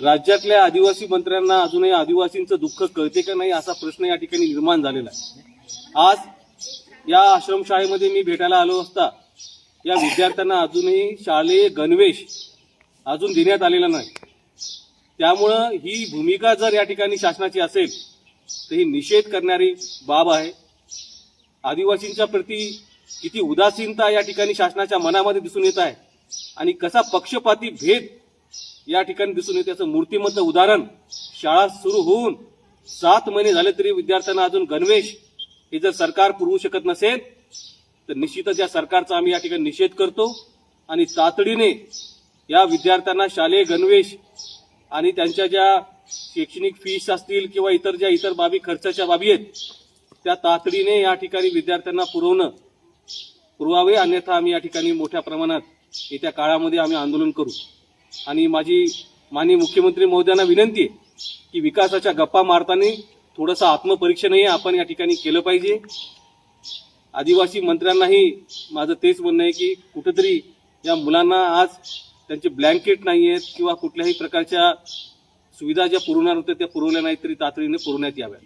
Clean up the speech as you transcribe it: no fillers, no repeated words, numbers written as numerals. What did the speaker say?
राज्यातल्या आदिवासी मंत्र्यांना अजूनही आदिवासींचं दुःख कळते का नाही असा प्रश्न या ठिकाणी निर्माण झालेला आहे। आज या आश्रमशाळेमध्ये मी भेटायला आलो असता या विद्यार्थ्यांना अजूनही शालेय गणवेश अजून देण्यात आलेला नाही। त्यामुळं ही भूमिका जर या ठिकाणी शासनाची असेल तर ही निषेध करणारी बाब आहे। आदिवासींच्या प्रती किती उदासीनता या ठिकाणी शासनाच्या मनामध्ये दिसून येत आहे आणि कसा पक्षपाती भेद या ठिकाणी दिसून येते याचं मूर्तिमंत उदाहरण शाळा सुरू होऊन 7 महिने झाले तरी विद्यार्थ्यांना अजून गणवेश हे जर सरकार पुरवू शकत नसेल तर निश्चितच या सरकारचा आम्ही या ठिकाणी निषेध करतो आणि तातडीने या विद्यार्थ्यांना शालेय गणवेश आणि त्यांच्या ज्या शैक्षणिक फीस असतील किंवा इतर बाबी खर्चाच्या बाबी आहेत त्या तातडीने या ठिकाणी विद्यार्थ्यांना पुरवावे, अन्यथा आम्ही या ठिकाणी मोठ्या प्रमाणात येत्या काळामध्ये आम्ही आंदोलन करू। आणि माझी माननीय मुख्यमंत्री महोदयांना विनंती आहे की विकासाच्या गप्पा मारताना थोडंसं आत्मपरीक्षणही आपण या ठिकाणी केलं पाहिजे। आदिवासी मंत्र्यांनाही माझं तेच म्हणणं आहे की कुठेतरी या मुलांना आज त्यांचे ब्लँकेट नाही आहेत किंवा कुठल्याही प्रकारच्या सुविधा ज्या पुरवणार होत्या त्या पुरवल्या नाहीत तरी तातडीने पुरवण्यात याव्या।